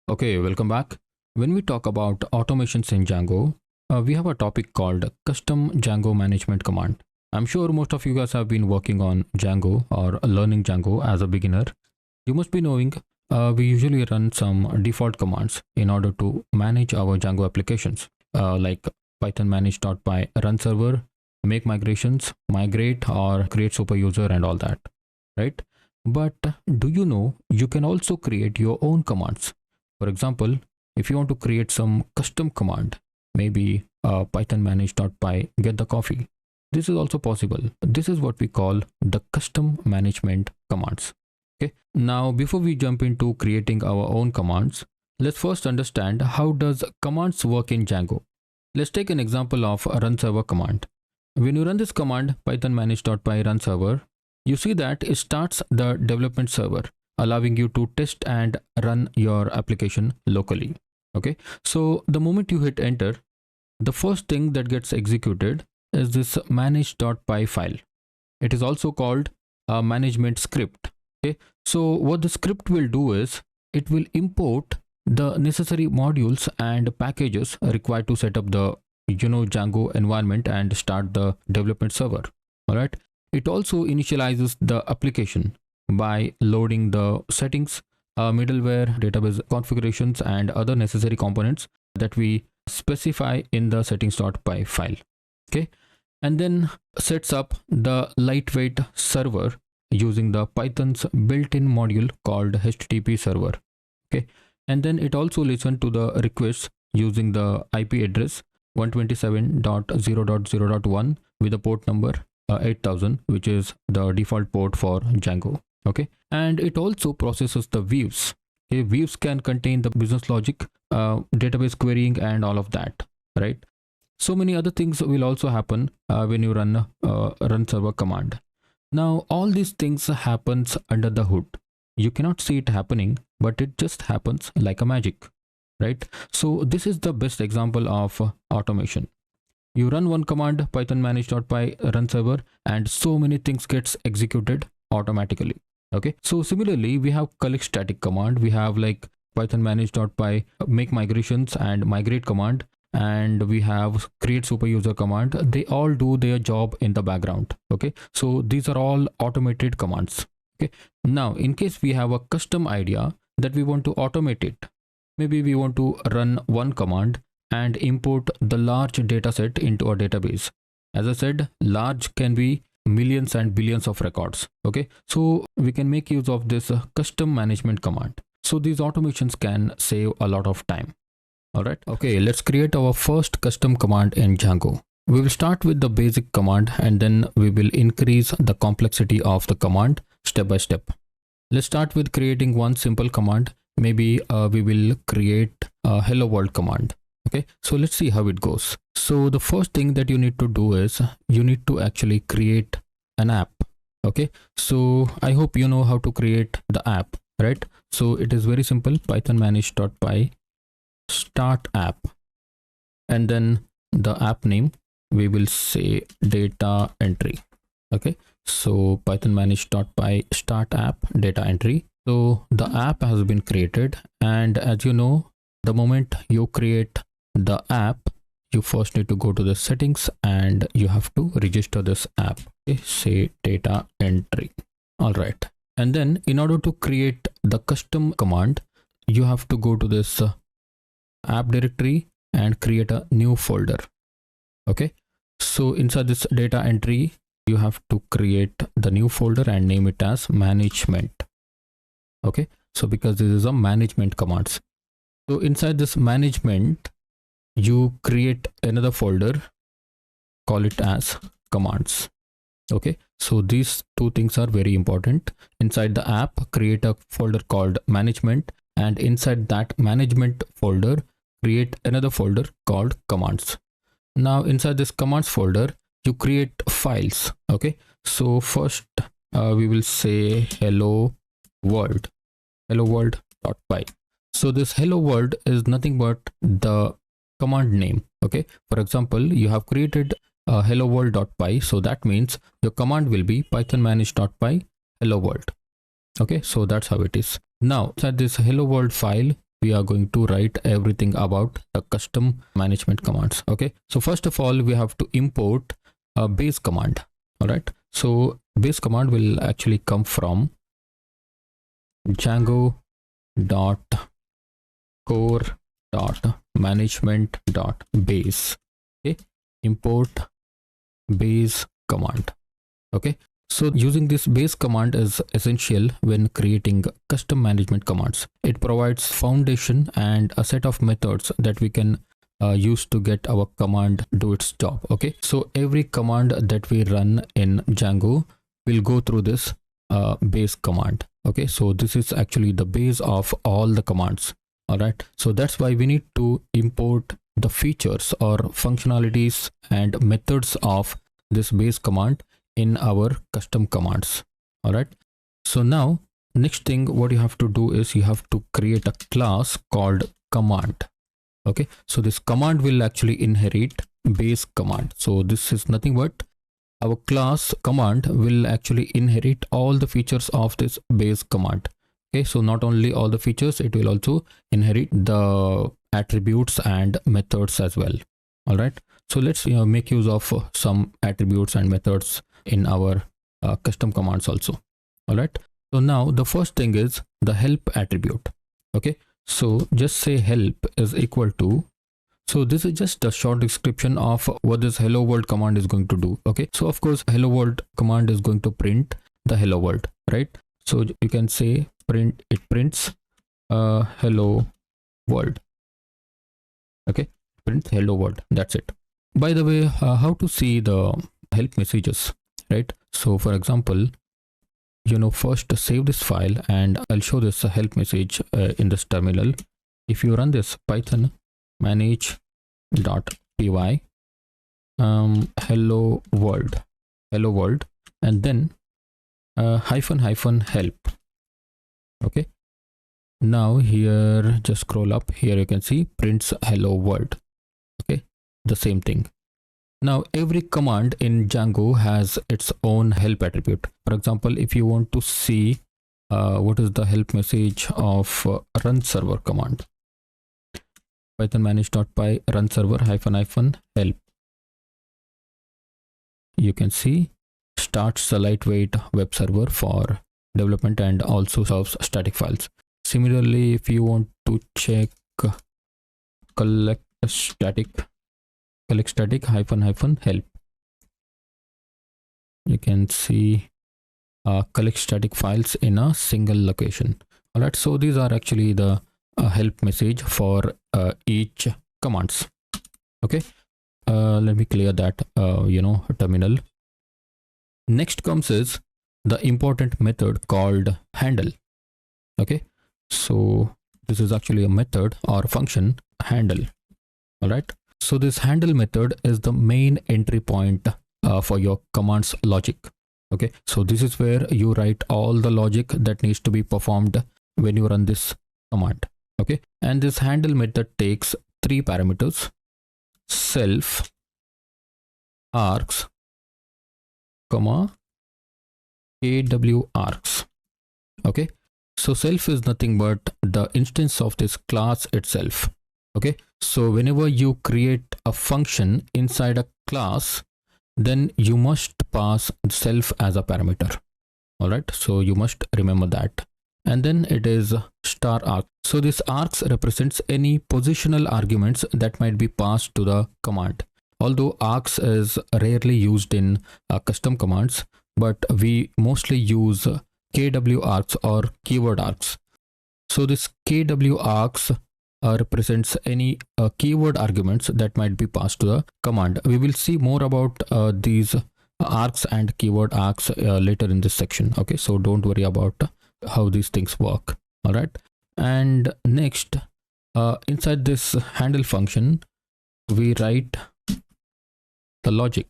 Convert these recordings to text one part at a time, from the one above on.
Okay, welcome back. When we talk about automations in Django, we have a topic called custom Django management command. I'm sure most of you guys have been working on Django or learning Django as a beginner. You must be knowing we usually run some default commands in order to manage our Django applications, like Python manage.py run server, make migrations, migrate or create super user and all that, right? But do you know you can also create your own commands? For example, if you want to create some custom command, maybe python manage.py get the coffee. This is also possible. This is what we call the custom management commands. Okay. Now, before we jump into creating our own commands, let's first understand how does commands work in Django. Let's take an example of a run server command. When you run this command python manage.py run server, you see that it starts the development server, allowing you to test and run your application locally. Okay, so the moment you hit enter, the first thing that gets executed is this manage.py file. It is also called a management script. Okay, so what the script will do is it will import the necessary modules and packages required to set up the Django environment and start the development server. All right, it also initializes the application by loading the settings, middleware, database configurations, and other necessary components that we specify in the settings.py file. Okay, and then sets up the lightweight server using the Python's built-in module called HTTP server. Okay, and then it also listens to the requests using the IP address 127.0.0.1 with the port number 8000, which is the default port for Django. Okay, and it also processes the views. Okay, views can contain the business logic, database querying, and all of that, right? So many other things will also happen when you run run server command. Now all these things happens under the hood. You cannot see it happening, but it just happens like a magic, right? So this is the best example of automation. You run one command python manage.py run server and so many things gets executed automatically. Okay, so similarly we have collect static command. We have like python manage.py make migrations and migrate command, and we have create super user command. They all do their job in the background. Okay, so these are all automated commands. Okay, now in case we have a custom idea that we want to automate it, maybe we want to run one command and import the large data set into a database. As I said, large can be millions and billions of records. Okay, so we can make use of this custom management command. So these automations can save a lot of time. All right, okay, let's create our first custom command in Django. We will start with the basic command and then we will increase the complexity of the command step by step. Let's start with creating one simple command. Maybe we will create a hello world command. Okay, so let's see how it goes. So the first thing that you need to do is you need to actually create an app. Okay, so I hope you know how to create the app, right? So it is very simple. Python manage.py start app, and then the app name we will say data entry. Okay, so python manage.py start app data entry. So the app has been created, and as you know, the moment you create the app, you first need to go to the settings and you have to register this app. Okay, say data entry. All right, and then in order to create the custom command, you have to go to this app directory and create a new folder. Okay, so inside this data entry you have to create the new folder and name it as management. Okay, so because this is a management commands, so inside this management you create another folder, call it as commands. Okay, so these two things are very important. Inside the app, create a folder called management, and inside that management folder create another folder called commands. Now inside this commands folder you create files. Okay, so first we will say hello world.py. so this hello world is nothing but the command name. Okay, for example, you have created hello world.py, so that means your command will be python manage.py hello world. Okay, so that's how it is. Now inside this hello world file we are going to write everything about the custom management commands. Okay, so first of all, we have to import a base command. All right, so base command will actually come from Django dot core dot management dot base. Okay, import base command. Okay, so using this base command is essential when creating custom management commands. It provides foundation and a set of methods that we can use to get our command do its job. Okay, so every command that we run in Django will go through this base command. Okay, so this is actually the base of all the commands. All right, so that's why we need to import the features or functionalities and methods of this base command in our custom commands. All right, so now next thing what you have to do is you have to create a class called command. Okay, so this command will actually inherit base command. So this is nothing but our class command will actually inherit all the features of this base command. Okay, so not only all the features, it will also inherit the attributes and methods as well. All right, so let's make use of some attributes and methods in our custom commands also. All right, so now the first thing is the help attribute. Okay, so just say help is equal to, so this is just a short description of what this hello world command is going to do. Okay, so of course hello world command is going to print the hello world, right? So you can say print, it prints hello world. Okay, print hello world, that's it. By the way, how to see the help messages, right? So for example, first save this file and I'll show this help message in this terminal. If you run this python manage.py hello world, and then hyphen help. Okay, now here just scroll up, here you can see prints hello world. Okay, the same thing. Now every command in Django has its own help attribute. For example, if you want to see what is the help message of run server command, python manage.py run server hyphen help, you can see starts a lightweight web server for development and also serves static files. Similarly, if you want to check collect static hyphen help, you can see collect static files in a single location. All right, so these are actually the help message for each commands. Okay, let me clear that terminal. Next comes is the important method called handle. Okay, so this is actually a method or function, handle. All right, so this handle method is the main entry point for your commands logic. Okay, so this is where you write all the logic that needs to be performed when you run this command. Okay, and this handle method takes 3 parameters: self, args, comma kw args. Okay, so self is nothing but the instance of this class itself. Okay, so whenever you create a function inside a class, then you must pass self as a parameter. All right, so you must remember that. And then it is star arg. So this args represents any positional arguments that might be passed to the command. Although args is rarely used in custom commands, but we mostly use kw args or keyword args. So this kw args represents any keyword arguments that might be passed to the command. We will see more about these args and keyword args later in this section. Okay, so don't worry about how these things work. All right, and next inside this handle function we write the logic.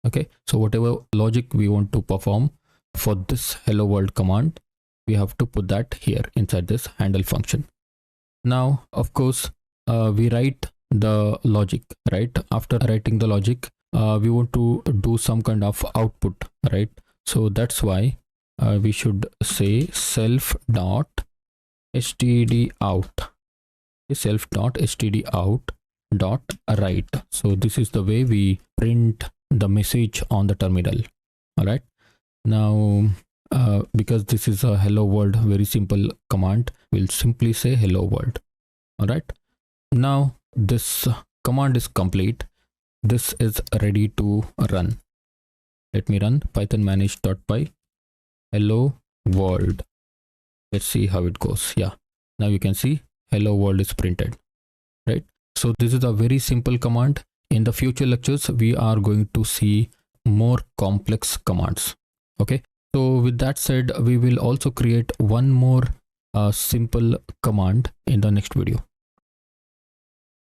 Okay, so whatever logic we want to perform for this hello world command, we have to put that here inside this handle function. Now of course we write the logic, right? After writing the logic, we want to do some kind of output, right? So that's why we should say self dot std out, self dot std out dot write. So this is the way we print the message on the terminal. All right, now because this is a hello world, very simple command, we'll simply say hello world. All right, now this command is complete. This is ready to run. Let me run python manage.py hello world. Let's see how it goes. Yeah, now you can see hello world is printed, right? So this is a very simple command. In the future lectures, we are going to see more complex commands. Okay, so with that said, we will also create one more simple command in the next video.